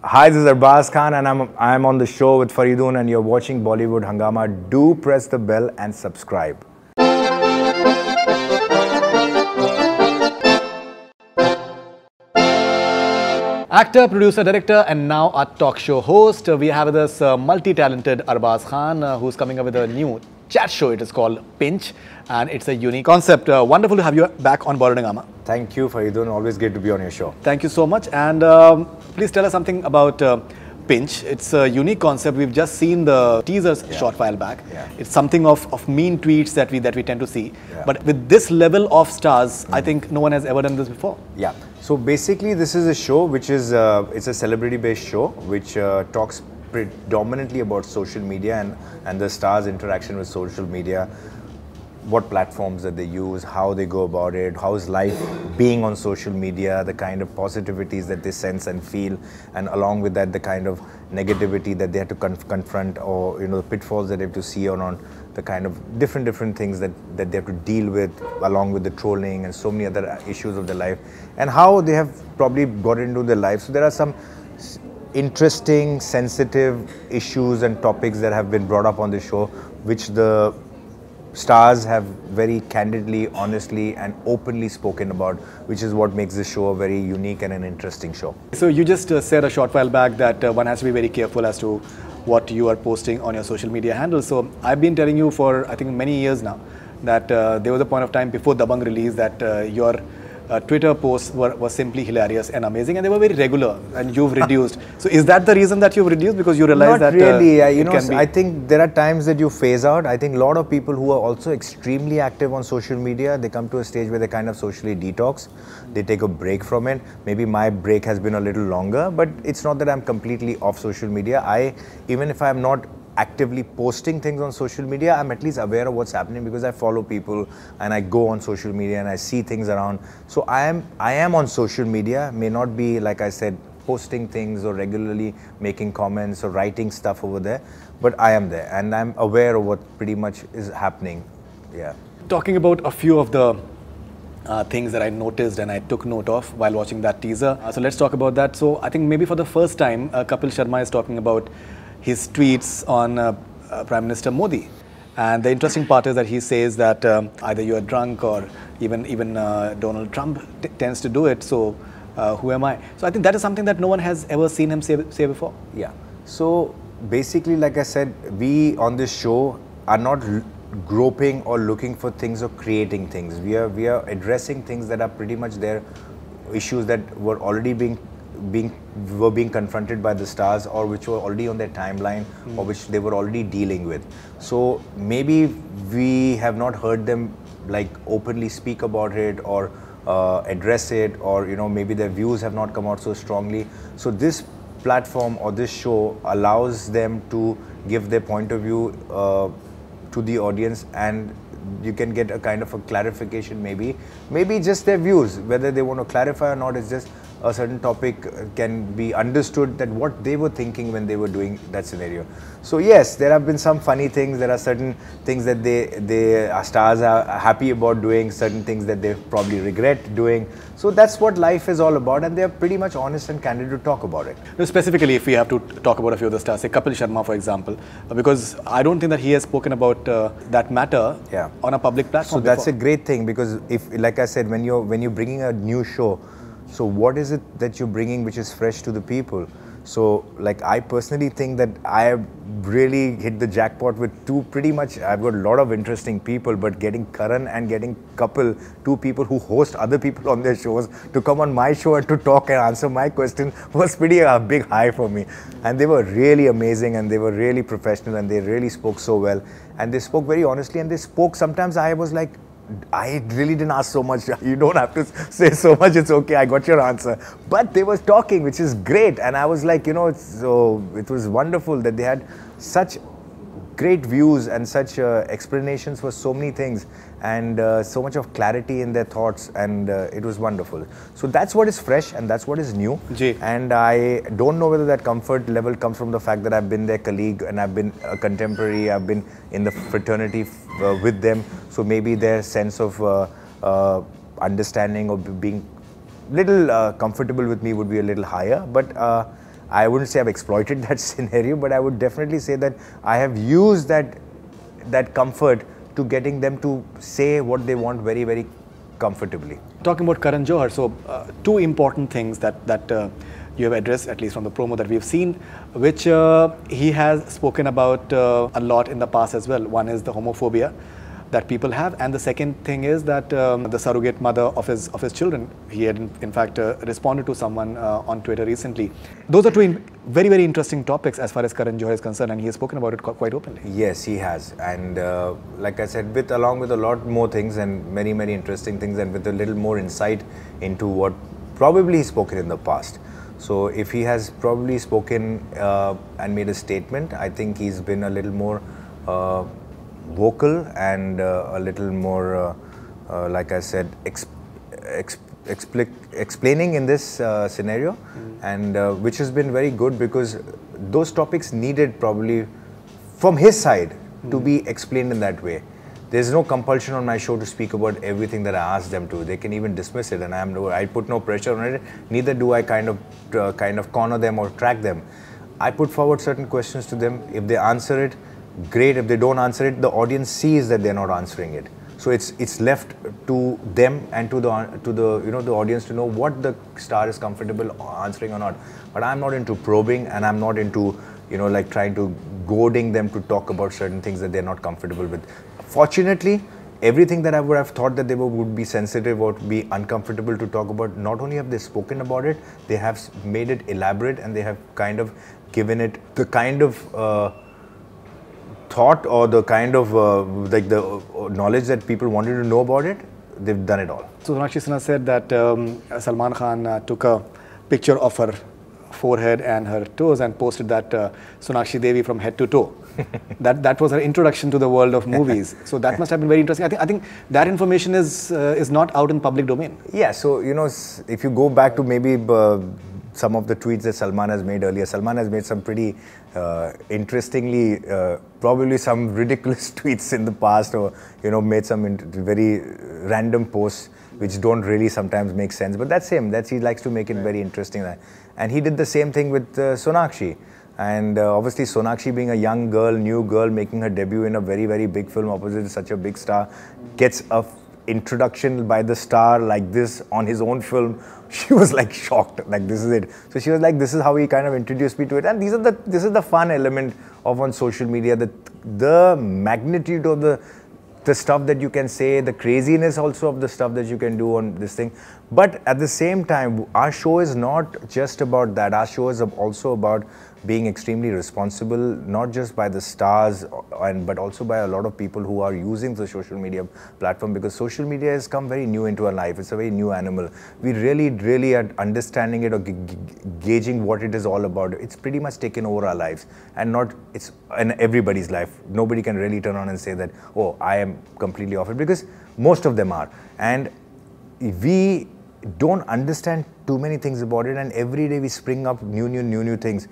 Hi, this is Arbaaz Khan and I'm on the show with Faridun and you're watching Bollywood Hungama. Do press the bell and subscribe. Actor, producer, director, and now a talk show host. We have with us multi-talented Arbaaz Khan, who's coming up with a new chat show. It is called Pinch, and it's a unique concept. Wonderful to have you back on Bollywood Hungama. Thank you, Faridun. Always great to be on your show. Thank you so much. And please tell us something about Pinch. It's a unique concept. We've just seen the teasers short while back. Yeah. It's something of mean tweets that we tend to see. Yeah. But with this level of stars, I think no one has ever done this before. Yeah. So basically, this is a show which is it's a celebrity-based show which talks predominantly about social media and the stars' interaction with social media, what platforms that they use, how they go about it, how is life being on social media, the kind of positivities that they sense and feel, and along with that, the kind of negativity that they have to confront, or the pitfalls that they have to see on the kind of different things that they have to deal with, along with the trolling and so many other issues of their life, and how they have probably got into their life. So there are some interesting, sensitive issues and topics that have been brought up on the show, which the stars have very candidly, honestly and openly spoken about, which is what makes this show a very unique and an interesting show. So you just said a short while back that one has to be very careful as to what you are posting on your social media handles. So I've been telling you for I think many years now that there was a point of time before Dabangg release that your Twitter posts were simply hilarious and amazing, and they were very regular, and you've reduced. So is that the reason that you've reduced, because you realize that Not really. I think there are times that you phase out. I think a lot of people who are also extremely active on social media, they come to a stage where they kind of socially detox. They take a break from it. Maybe my break has been a little longer, but it's not that I'm completely off social media. Even if I'm not actively posting things on social media, I'm at least aware of what's happening because I follow people and I go on social media and I see things around. So I am on social media, may not be, like I said, posting things or regularly making comments or writing stuff over there, but I am there and I'm aware of what pretty much is happening. Yeah. Talking about a few of the things that I noticed and I took note of while watching that teaser. So let's talk about that. So I think maybe for the first time, Kapil Sharma is talking about his tweets on Prime Minister Modi, and the interesting part is that he says that either you are drunk or even Donald Trump tends to do it. So who am I? So I think that is something that no one has ever seen him say before. Yeah. So basically, like I said, we on this show are not groping or looking for things or creating things. We are addressing things that are pretty much there, issues that were already being confronted by the stars, or which were already on their timeline, or which they were already dealing with. So maybe we have not heard them like openly speak about it or address it, or maybe their views have not come out so strongly. So this platform or this show allows them to give their point of view to the audience, and you can get a kind of a clarification, maybe just their views, whether they want to clarify or not. It's just a certain topic can be understood that what they were thinking when they were doing that scenario. So yes, there have been some funny things. There are certain things that they stars are happy about doing, certain things that they probably regret doing. So that's what life is all about, and they are pretty much honest and candid to talk about it. Specifically, if we have to talk about a few of the stars, say Kapil Sharma, for example, because I don't think that he has spoken about that matter on a public platform. So that's a great thing, because if, like I said, when you're bringing a new show, so what is it that you're bringing which is fresh to the people? So like I personally think that I have really hit the jackpot with pretty much, I've got a lot of interesting people, but getting Karan and getting Kapil, two people who host other people on their shows, to come on my show and to talk and answer my question was pretty a big high for me. And they were really amazing, and they were really professional, and they really spoke so well, and they spoke very honestly, and they spoke, sometimes I was like, I really didn't ask so much. You don't have to say so much. It's okay. I got your answer. But they were talking, which is great. And I was like, so it was wonderful that they had such great views and such explanations for so many things, and so much of clarity in their thoughts, and it was wonderful. So that's what is fresh and that's what is new. And I don't know whether that comfort level comes from the fact that I've been their colleague and I've been a contemporary, I've been in the fraternity with them. So maybe their sense of understanding or being little comfortable with me would be a little higher. But I wouldn't say I've exploited that scenario, but I would definitely say that I have used that comfort to getting them to say what they want very, very comfortably. Talking about Karan Johar, so two important things that you have addressed, at least from the promo that we've seen, which he has spoken about a lot in the past as well. One is the homophobia that people have, and the second thing is that the surrogate mother of his children. He had in fact responded to someone on Twitter recently. Those are two very, very interesting topics as far as Karan Johar is concerned, and he has spoken about it quite openly. Yes, he has, and like I said, along with a lot more things and many, many interesting things, and with a little more insight into what probably he's spoken in the past. So if he has probably spoken and made a statement, I think he's been a little more vocal and a little more, like I said, explaining in this scenario, and which has been very good, because those topics needed probably from his side to be explained in that way. There's no compulsion on my show to speak about everything that I ask them to. They can even dismiss it, and I put no pressure on it. Neither do I kind of corner them or track them. I put forward certain questions to them. If they answer it, great. If they don't answer it, the audience sees that they're not answering it. So it's left to them and to the the audience to know what the star is comfortable answering or not. But I'm not into probing, and I'm not into like trying to goading them to talk about certain things that they're not comfortable with. Fortunately, everything that I would have thought that they would be sensitive or be uncomfortable to talk about, not only have they spoken about it, they have made it elaborate, and they have kind of given it the kind of thought or the kind of like the knowledge that people wanted to know about it. They've done it all. So Sonakshi Sinha said that Salman Khan took a picture of her forehead and her toes and posted that Sonakshi Devi from head to toe. that was her introduction to the world of movies. So that must have been very interesting. I think that information is not out in public domain. Yeah. So if you go back to maybe some of the tweets that Salman has made earlier, Salman has made some pretty interestingly, probably some ridiculous tweets in the past, or made some very random posts which don't really sometimes make sense. But that's him. He likes to make it very interesting. And he did the same thing with Sonakshi. And obviously Sonakshi, being a young girl, new girl, making her debut in a very, very big film opposite such a big star, gets a introduction by the star like this on his own film. She was like shocked, like this is it. So she was like, this is how he kind of introduced me to it. And this is the fun element of on social media, the magnitude of the stuff that you can say, the craziness also of the stuff that you can do on this thing. But at the same time, our show is not just about that. Our show is also about being extremely responsible, not just by the stars, but also by a lot of people who are using the social media platform, because social media has come very new into our life. It's a very new animal. We really are understanding it or gauging what it is all about. It's pretty much taken over our lives, and it's in everybody's life. Nobody can really turn on and say that, oh, I am completely off it, because most of them are. And we don't understand too many things about it, and every day we spring up new things.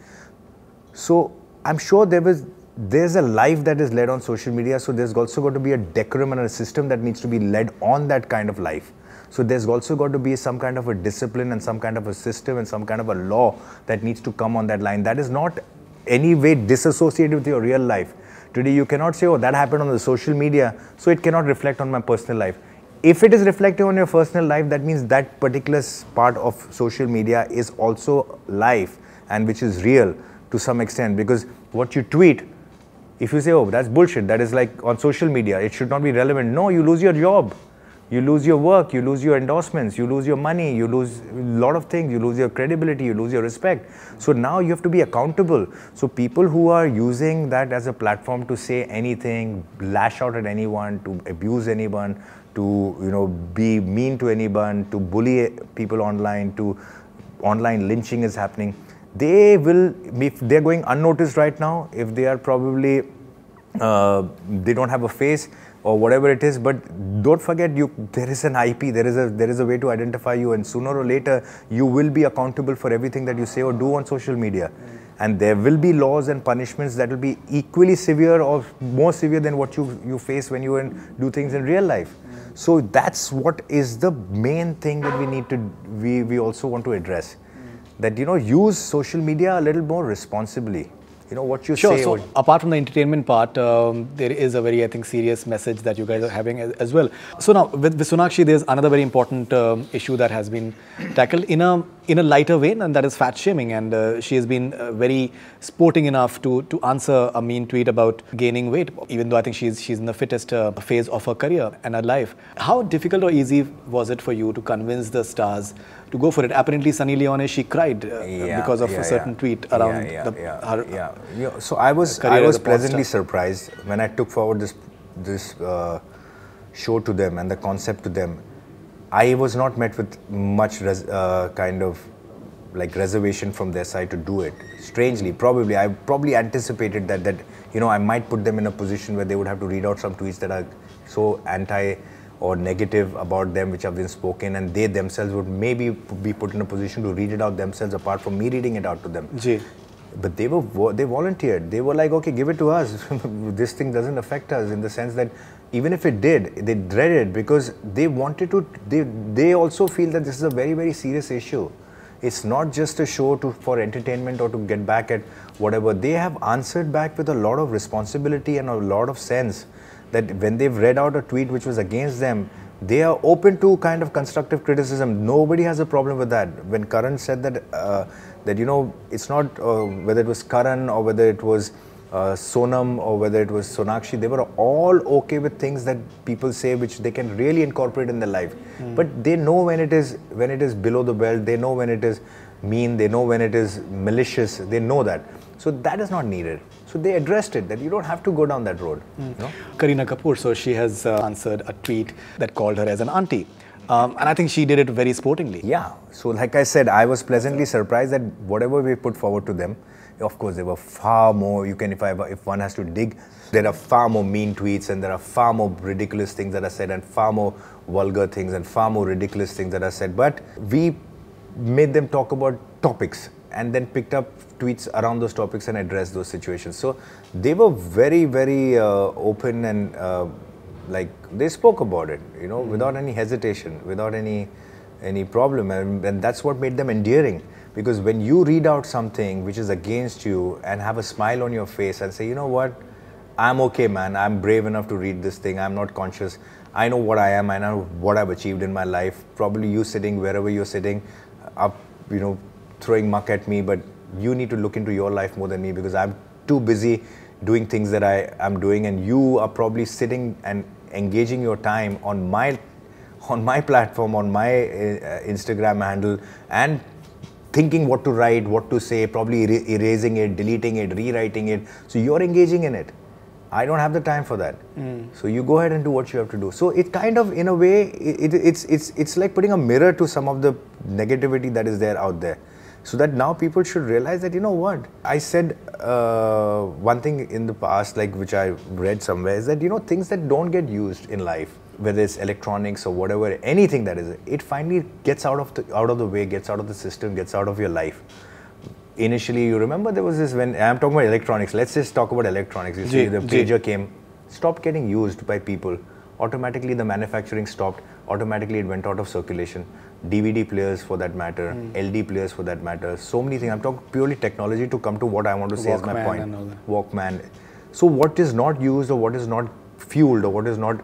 So I'm sure there's a life that is led on social media, so there's also got to be a decorum and a system that needs to be led on that kind of life. So there's also got to be some kind of a discipline and some kind of a system and some kind of a law that needs to come on that line. That is not any way disassociated with your real life. Today you cannot say, oh, that happened on the social media, so it cannot reflect on my personal life. If it is reflective on your personal life, that means that particular part of social media is also life, and which is real to some extent, because what you tweet, if you say, oh, that's bullshit, that is like on social media, it should not be relevant. No, you lose your job, you lose your work, you lose your endorsements, you lose your money, you lose a lot of things, you lose your credibility, you lose your respect. So now you have to be accountable. So people who are using that as a platform to say anything, lash out at anyone, to abuse anyone, to be mean to anyone, to bully people online, to online lynching is happening. They will, if they're going unnoticed right now, if they are probably, they don't have a face or whatever it is, but don't forget, there is an IP, there is a way to identify you, and sooner or later, you will be accountable for everything that you say or do on social media. And there will be laws and punishments that will be equally severe or more severe than what you face when you do things in real life. So that's what is the main thing that we also want to address. that, you know, use social media a little more responsibly. You know, what you Sure. say. So apart from the entertainment part, there is a very, I think, serious message that you guys are having as well. So now with Sonakshi, there's another very important issue that has been tackled in a lighter vein, and that is fat shaming. And she has been very sporting enough to answer a mean tweet about gaining weight, even though I think she's in the fittest phase of her career and her life. How difficult or easy was it for you to convince the stars to go for it? Apparently, Sunny Leone, she cried because of a certain tweet around her. Yeah, so I was pleasantly surprised when I took forward this show to them and the concept to them. I was not met with much kind of like reservation from their side to do it. Strangely, I probably anticipated that you know, I might put them in a position where they would have to read out some tweets that are so anti or negative about them, which have been spoken, and they themselves would maybe be put in a position to read it out themselves apart from me reading it out to them. But they volunteered. They were like, okay, give it to us. This thing doesn't affect us, in the sense that even if it did, they dread it because they wanted to. They also feel that this is a very, very serious issue. It's not just a show for entertainment or to get back at whatever. They have answered back with a lot of responsibility and a lot of sense, that when they've read out a tweet which was against them, they are open to kind of constructive criticism. Nobody has a problem with that. When Karan said that you know, it's not whether it was Karan or whether it was Sonam or whether it was Sonakshi, they were all okay with things that people say which they can really incorporate in their life. But they know when it is below the belt, they know when it is mean, they know when it is malicious, they know that. So that is not needed. So they addressed it, that you don't have to go down that road. You know? Kareena Kapoor, so she has answered a tweet that called her as an auntie. And I think she did it very sportingly. Yeah. So like I said, I was pleasantly surprised that whatever we put forward to them, of course, there were far more. If one has to dig, there are far more mean tweets, and there are far more ridiculous things that are said, and far more vulgar things, and far more ridiculous things that are said. But we made them talk about topics, and then picked up tweets around those topics and addressed those situations. So they were very, very open, and like they spoke about it, you know, without any hesitation, without any problem, and that's what made them endearing. Because when you read out something which is against you and have a smile on your face and say, you know what, I'm okay, man, I'm brave enough to read this thing, I'm not conscious, I know what I am, I know what I've achieved in my life. Probably you sitting wherever you're sitting, up, you know, throwing muck at me, but you need to look into your life more than me, because I'm too busy doing things that I am doing, and you are probably sitting and engaging your time on my platform, on my Instagram handle, and thinking what to write, what to say, probably erasing it, deleting it, rewriting it. So you're engaging in it. I don't have the time for that. So you go ahead and do what you have to do. So it kind of, in a way, it's like putting a mirror to some of the negativity that is there out there. So that now people should realize that, you know what, I said one thing in the past, like which I read somewhere, is that, you know, things that don't get used in life, whether it's electronics or whatever, anything that is, it finally gets out of the way, gets out of the system, gets out of your life. Initially, you remember there was this, when I'm talking about electronics, let's just talk about electronics. You see, the pager came, stopped getting used by people. Automatically the manufacturing stopped, automatically it went out of circulation. DVD players for that matter, LD players for that matter, so many things. I'm talking purely technology to come to what I want to say as my point. Walkman. So what is not used, or what is not fueled, or what is not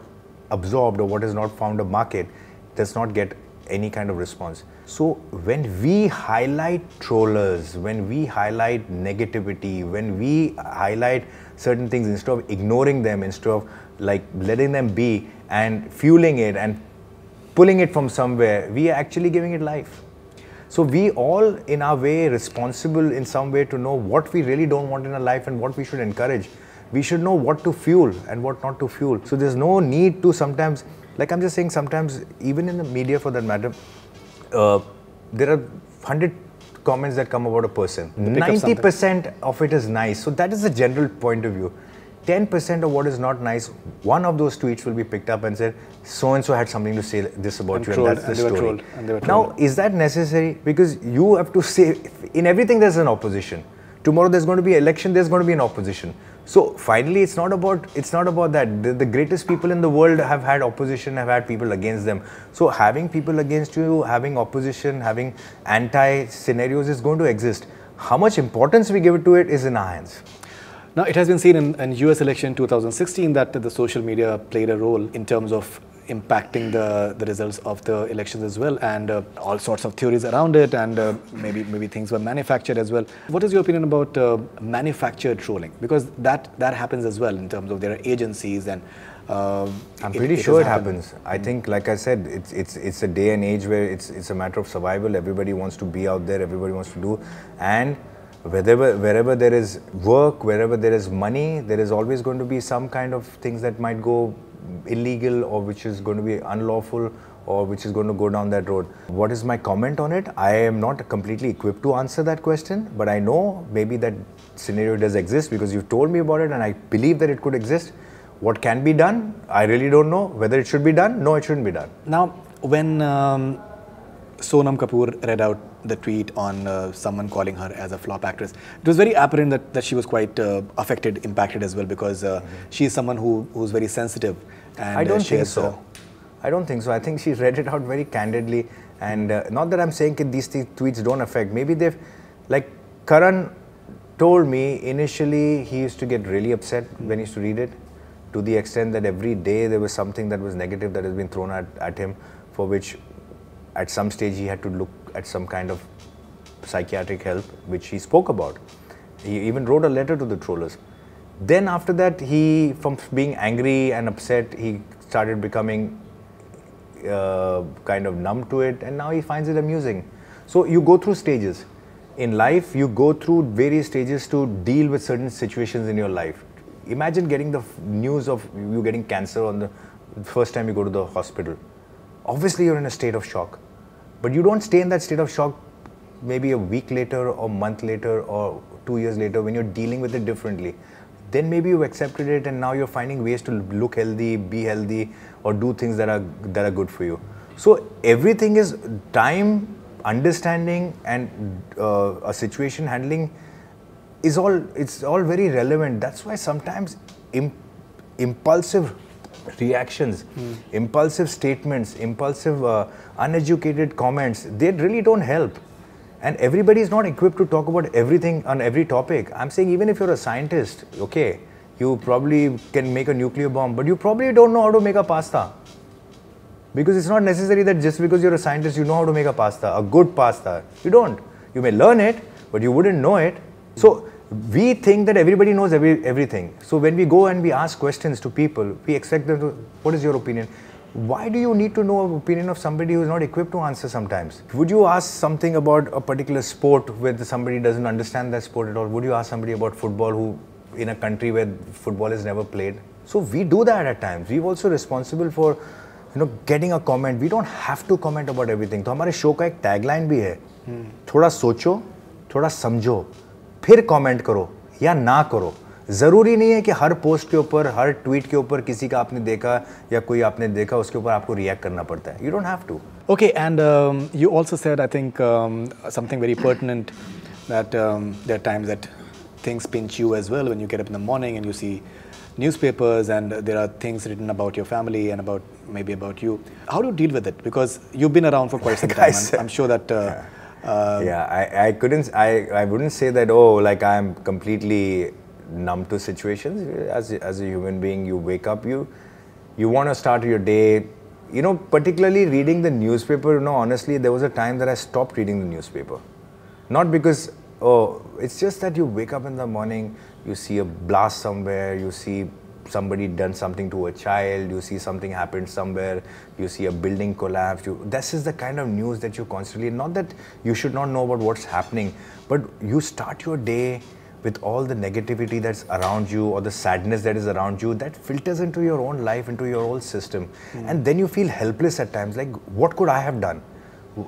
absorbed, or what is not found a market, does not get any kind of response. So when we highlight trollers, when we highlight negativity, when we highlight certain things, instead of ignoring them, instead of like letting them be and fueling it and pulling it from somewhere, we are actually giving it life. So we all, in our way, responsible in some way to know what we really don't want in our life and what we should encourage. We should know what to fuel and what not to fuel. So there's no need to sometimes, like I'm just saying, sometimes even in the media for that matter, there are 100 comments that come about a person. 90% of it is nice. So that is the general point of view. 10% of what is not nice, one of those tweets will be picked up and said, so-and-so had something to say this about you, and that's the story. Now, is that necessary? Because you have to say, in everything there's an opposition. Tomorrow there's going to be an election, there's going to be an opposition. So finally, it's not about that. The greatest people in the world have had opposition, have had people against them. So having people against you, having opposition, having anti scenarios is going to exist. How much importance we give it to it is in our hands. Now, it has been seen in US election 2016 that the social media played a role in terms of impacting the results of the elections as well, and all sorts of theories around it, and maybe things were manufactured as well. What is your opinion about manufactured trolling? Because that happens as well in terms of there are agencies and I'm pretty sure it happens. I think, like I said, it's a day and age where it's a matter of survival. Everybody wants to be out there. Everybody wants to do, and wherever there is work, wherever there is money, there is always going to be some kind of things that might go illegal, or which is going to be unlawful, or which is going to go down that road. What is my comment on it? I am not completely equipped to answer that question, but I know maybe that scenario does exist because you've told me about it, and I believe that it could exist. What can be done? I really don't know. Whether it should be done? No, it shouldn't be done. Now, when Sonam Kapoor read out the tweet on someone calling her as a flop actress, it was very apparent that she was quite affected, impacted as well, because she is someone who's very sensitive. And I don't think so. I don't think so. I think she read it out very candidly, and not that I'm saying that these tweets don't affect. Maybe they've, like Karan told me initially, he used to get really upset when he used to read it, to the extent that every day there was something that was negative that has been thrown at him, for which at some stage he had to look at some kind of psychiatric help, which he spoke about. He even wrote a letter to the trollers. Then after that, he, from being angry and upset, he started becoming kind of numb to it, and now he finds it amusing. So you go through stages. In life, you go through various stages to deal with certain situations in your life. Imagine getting the news of you getting cancer on the first time you go to the hospital. Obviously, you're in a state of shock. But you don't stay in that state of shock maybe a week later, or a month later, or 2 years later, when you're dealing with it differently. Then maybe you've accepted it, and now you're finding ways to look healthy, be healthy, or do things that are good for you. So everything is time, understanding, and a situation handling is all very relevant. That's why sometimes impulsive reactions, impulsive statements, impulsive uneducated comments, they really don't help. And everybody is not equipped to talk about everything on every topic. I'm saying even if you're a scientist, okay, you probably can make a nuclear bomb, but you probably don't know how to make a pasta. Because it's not necessary that just because you're a scientist, you know how to make a pasta, a good pasta. You don't. You may learn it, but you wouldn't know it. So we think that everybody knows everything. So when we go and we ask questions to people, we expect them to, what is your opinion? Why do you need to know the opinion of somebody who is not equipped to answer sometimes? Would you ask something about a particular sport where somebody doesn't understand that sport at all? Would you ask somebody about football who, in a country where football is never played? So we do that at times. We're also responsible for, getting a comment. We don't have to comment about everything. तो हमारे show का एक tagline भी है, थोड़ा सोचो, थोड़ा समझो, फिर कमेंट करो या ना करो. ज़रूरी नहीं है कि हर पोस्ट के ऊपर, हर ट्वीट के ऊपर किसी का आपने देखा या कोई आपने देखा उसके ऊपर आपको रिएक्ट करना पड़ता है. You don't have to. Okay, and you also said, I think, something very pertinent, that there are times that things pinch you as well when you get up in the morning and you see newspapers and there are things written about your family and maybe about you. How do you deal with it? Because you've been around for quite some time. I'm sure that. I wouldn't say that. Oh, like I'm completely numb to situations. As a human being, you wake up, you want to start your day. Particularly reading the newspaper. Honestly, there was a time that I stopped reading the newspaper. Not because, it's just that you wake up in the morning, you see a blast somewhere, you see somebody done something to a child, you see something happened somewhere, you see a building collapse. This is the kind of news that you constantly, not that you should not know about what's happening, but you start your day with all the negativity that's around you, or the sadness that is around you, that filters into your own life, into your whole system. And then you feel helpless at times, like what could I have done?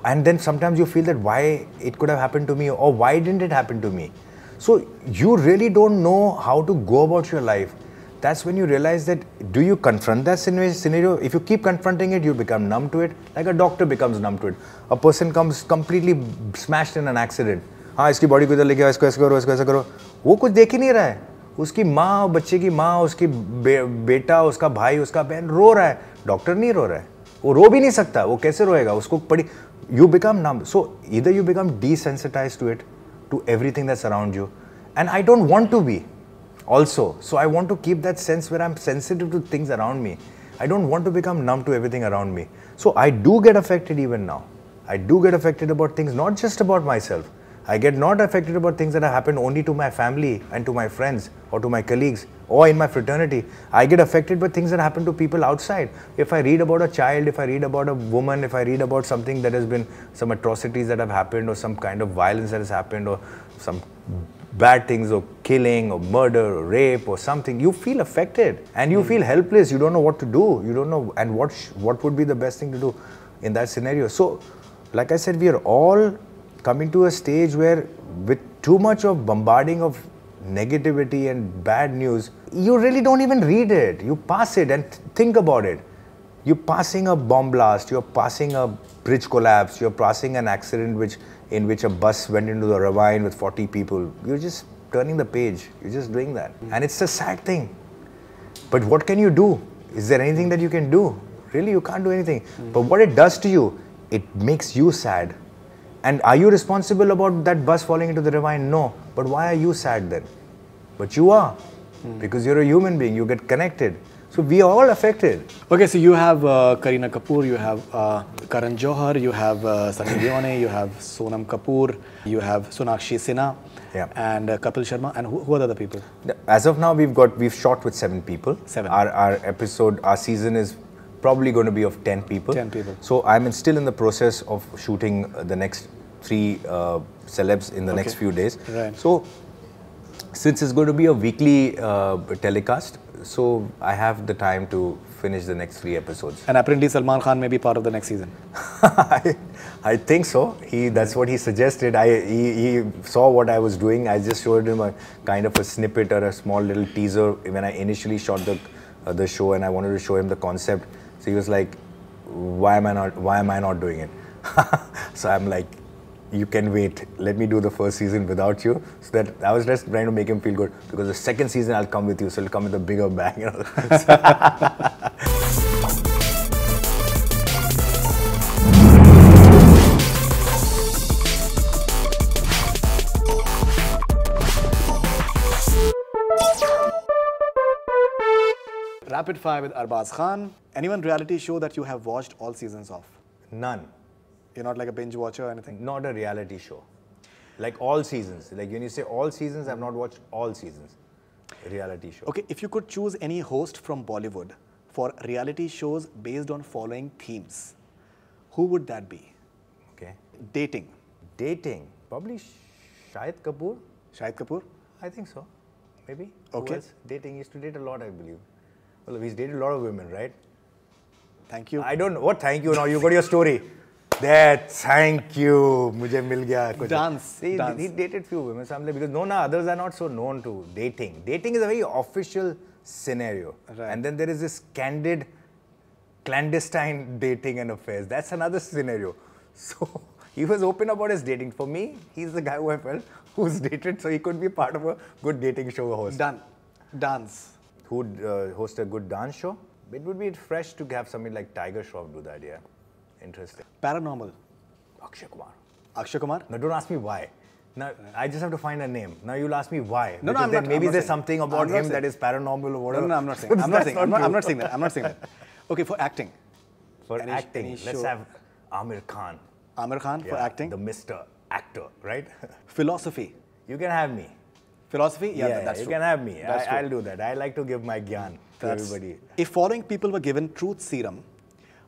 And then sometimes you feel that why it could have happened to me, or why didn't it happen to me? So you really don't know how to go about your life. That's when you realize that, do you confront that scenario? If you keep confronting it, you become numb to it, like a doctor becomes numb to it. A person comes completely smashed in an accident. हाँ, इसकी body को इधर लेके आओ, इसको ऐसे करो, इसको ऐसे करो. वो कुछ देख ही नहीं रहा है. उसकी माँ, बच्चे की माँ, उसकी बेटा, उसका भाई, उसका बहन रो रहा है, डॉक्टर नहीं रो रहा है, वो रो भी नहीं सकता, वो कैसे रोएगा, उसको पड़ी, you become numb. So either you become desensitized to it, to everything that's around you, and I don't want to be also. So I want to keep that sense where I'm sensitive to things around me. I don't want to become numb to everything around me. So I do get affected even now. I do get affected about things, not just about myself. I get not affected about things that have happened only to my family and to my friends or to my colleagues or in my fraternity. I get affected by things that happen to people outside. If I read about a child, if I read about a woman, if I read about something that has been, some atrocities that have happened or some kind of violence that has happened or some bad things or killing or murder or rape or something, you feel affected and you feel helpless. You don't know what to do. You don't know, and what would be the best thing to do in that scenario. So, like I said, we are all coming to a stage where with too much of bombarding of negativity and bad news, you really don't even read it. You pass it and think about it. You're passing a bomb blast, you're passing a bridge collapse, you're passing an accident in which a bus went into the ravine with 40 people. You're just turning the page. You're just doing that. And it's a sad thing. But what can you do? Is there anything that you can do? Really, you can't do anything. But what it does to you, it makes you sad. And are you responsible about that bus falling into the ravine? No. But why are you sad then? But you are. Because you're a human being. You get connected. So we are all affected. Okay, so you have Kareena Kapoor, you have Karan Johar, you have Sunny Leone, you have Sonam Kapoor, you have Sonakshi Sinha, and Kapil Sharma. And who are the other people? As of now, we've shot with 7 people. 7. Our season is probably going to be of 10 people. 10 people. So I'm still in the process of shooting the next 3 celebs in the next few days. Right. So since it's going to be a weekly telecast, so I have the time to finish the next 3 episodes. And apparently Salman Khan may be part of the next season. I think so. That's what he suggested. He saw what I was doing. I just showed him a kind of a snippet or a small little teaser when I initially shot the show, and I wanted to show him the concept. So he was like, why am I not doing it? So I'm like, you can wait. Let me do the first season without you. So that I was just trying to make him feel good, because the second season I'll come with you, so it'll come with a bigger bang. You know? Rapid fire with Arbaaz Khan. Anyone reality show that you have watched all seasons of? None. You're not like a binge watcher or anything? Not a reality show. Like all seasons. Like when you say all seasons, I've not watched all seasons. A reality show. Okay, if you could choose any host from Bollywood for reality shows based on following themes, who would that be? Okay. Dating. Dating. Probably Shahid Kapoor. Shahid Kapoor? I think so. Maybe. Okay. Who else? Dating. He used to date a lot, I believe. Well, he's dated a lot of women, right? Thank you. I don't know. What thank you? Now you got your story. There, thank you. Mujhe mil gaya. Dance. He dated few women. So I'm like, because others are not so known to dating. Dating is a very official scenario. Right. And then there is this candid, clandestine dating and affairs. That's another scenario. So he was open about his dating. For me, he's the guy who I felt who's dated, so he could be part of a good dating show host. Done. Dance. Who would host a good dance show? It would be fresh to have somebody like Tiger Shroff do that, yeah. Interesting. Paranormal. Akshay Kumar. Akshay Kumar? Now don't ask me why. Now I just have to find a name. Now you'll ask me why. No, because I'm not. Maybe there's something about him that is paranormal or whatever. No, I'm not saying. I'm not saying. I'm not saying that. I'm not saying that. Okay, for acting. For acting, let's have Aamir Khan. Aamir Khan for acting. The Mr. Actor, right? Philosophy. You can have me. Philosophy? Yeah, that's you true. can have me. That's I'll do that. I like to give my gyan to everybody. If following people were given truth serum,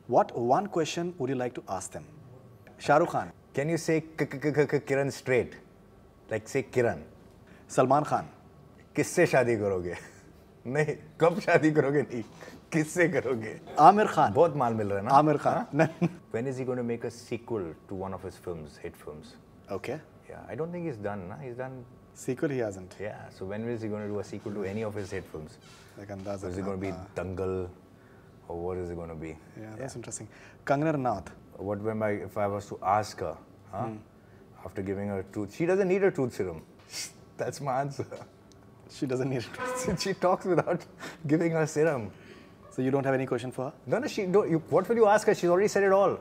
what one question would you like to ask them? Shah Rukh Khan. Can you say Kiran straight? Like say Kiran. Salman Khan. किससे शादी करोगे? नहीं, कब शादी करोगे नहीं? किससे करोगे? Aamir Khan. बहुत माल मिल रहा है ना? Aamir Khan. When is he going to make a sequel to one of his films, hit films? Okay. Yeah, I don't think he's done. Nah? He's done. Sequel he hasn't. Yeah, so when is he going to do a sequel to any of his hit films? Like Andaz. Is it going to be Dangal, or what is it going to be? Yeah, that's interesting. Kangana Ranaut. What if I was to ask her, after giving her truth, she doesn't need a truth serum. That's my answer. She doesn't need it. She talks without giving her serum. So you don't have any question for her? No, she don't. What will you ask her? She's already said it all.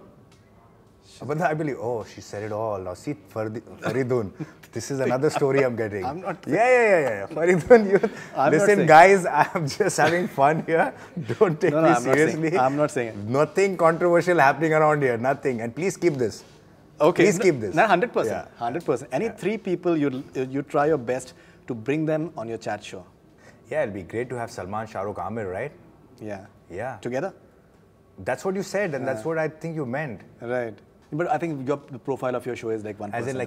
But I believe, oh, she said it all. Now see, Faridun, this is another story I'm getting. I'm not. Yeah. Faridun, listen, guys, I'm just having fun here. Don't take me seriously. I'm not saying it. Nothing controversial happening around here. Nothing. And please keep this. Okay. Please keep this. 100%. Yeah. 100%. Any three people you try your best to bring them on your chat show? Yeah, it'll be great to have Salman, Shah Rukh, Aamir, right? Yeah. Yeah. Together? That's what you said, and that's what I think you meant. Right. But I think the profile of your show is like one person. As in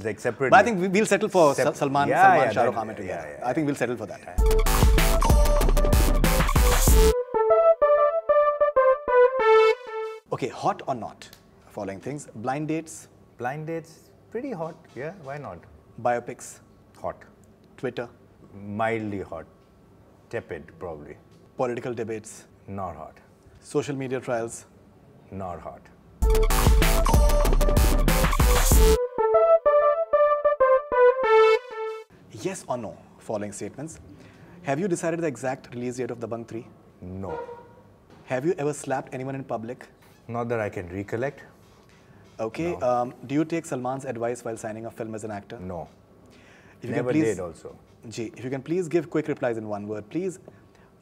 like separate. But I think we'll settle for Salman, Shah Rukh, Aamir together. Yeah. I think we'll settle for that. Okay, hot or not? Following things. Blind dates. Blind dates, pretty hot. Yeah, why not? Biopics. Hot. Twitter. Mildly hot. Tepid, probably. Political debates. Not hot. Social media trials. Not hot. Yes or no? Following statements. Have you decided the exact release date of Dabangg 3? No. Have you ever slapped anyone in public? Not that I can recollect. Okay. No. Do you take Salman's advice while signing a film as an actor? No. If Never did also. Ji, if you can please give quick replies in one word, please.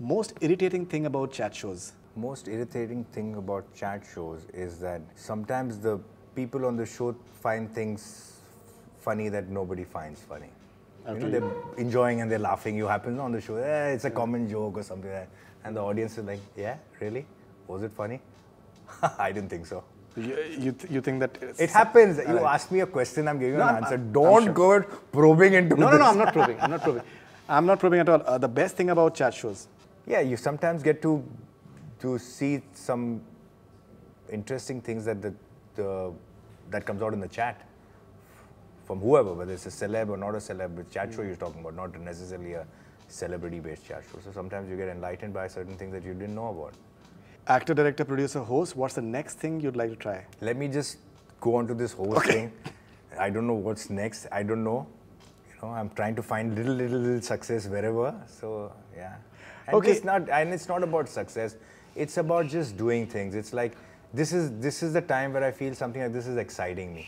Most irritating thing about chat shows? Most irritating thing about chat shows is that sometimes the people on the show find things funny that nobody finds funny. You know, they're enjoying and they're laughing. You happen on the show, it's a common joke or something like that. And the audience is like, yeah, really? Was it funny? I didn't think so. You think that... It happens. You ask me a question, I'm giving you an answer. Don't go probing into this. No, I'm not probing. I'm not probing at all. The best thing about chat shows? Yeah, you sometimes get to see some interesting things that that comes out in the chat from whoever, whether it's a celeb or not a celeb. The chat show you're talking about, not necessarily a celebrity-based chat show. So sometimes you get enlightened by certain things that you didn't know about. Actor, director, producer, host, what's the next thing you'd like to try? Let me just go on to this host thing. I don't know what's next. I don't know. You know, I'm trying to find little success wherever. So, yeah. And it's not about success. It's about just doing things. It's like, this is the time where I feel something like this is exciting me.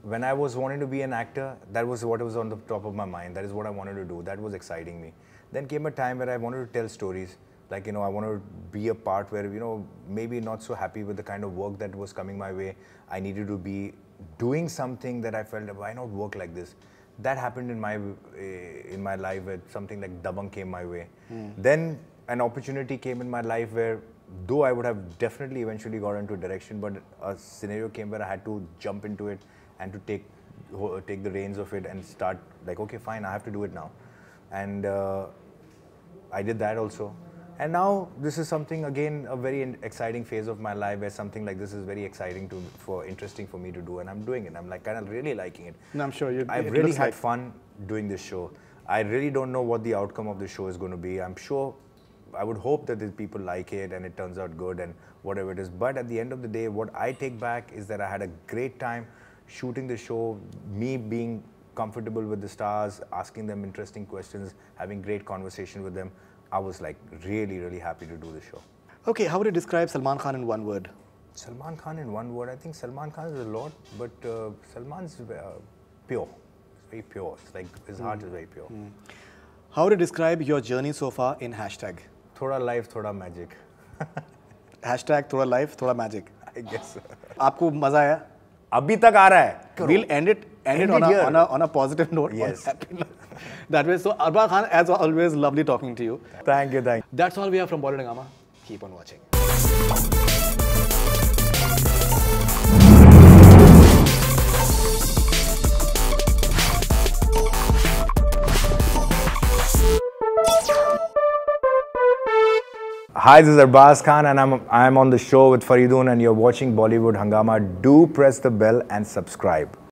When I was wanting to be an actor, that was what was on the top of my mind. That is what I wanted to do. That was exciting me. Then came a time where I wanted to tell stories. Like, you know, I wanted to be a part where, you know, maybe not so happy with the kind of work that was coming my way. I needed to be doing something that I felt, why not work like this? That happened in my life where something like Dabangg came my way. Then an opportunity came in my life where, though I would have definitely eventually got into direction, but a scenario came where I had to jump into it and to take the reins of it and start like, okay, fine, I have to do it now. And I did that also. And now this is something, again, a very exciting phase of my life where something like this is very exciting interesting for me to do, and I'm doing it. I'm like kind of really liking it. No, I'm sure I've really had fun doing this show. I really don't know what the outcome of the show is going to be. I'm sure, I would hope that the people like it and it turns out good and whatever it is. But at the end of the day, what I take back is that I had a great time shooting the show, me being comfortable with the stars, asking them interesting questions, having great conversation with them. I was like really happy to do the show. Okay, how would you describe Salman Khan in one word? Salman Khan in one word, I think Salman Khan is a lot, but Salman's pure. It's very pure. It's like his heart is very pure. How would you describe your journey so far in hashtag? Thoda life, thoda magic. Hashtag thoda life, thoda magic. I guess. आपको मजा आया? अभी तक आ रहा है. We'll end it on a positive note. Yes. That way. So Arbaaz Khan, as always, lovely talking to you. Thank you. That's all we have from Bollywood Hungama. Keep on watching. Hi, this is Arbaaz Khan and I'm on the show with Faridun and you're watching Bollywood Hungama. Do press the bell and subscribe.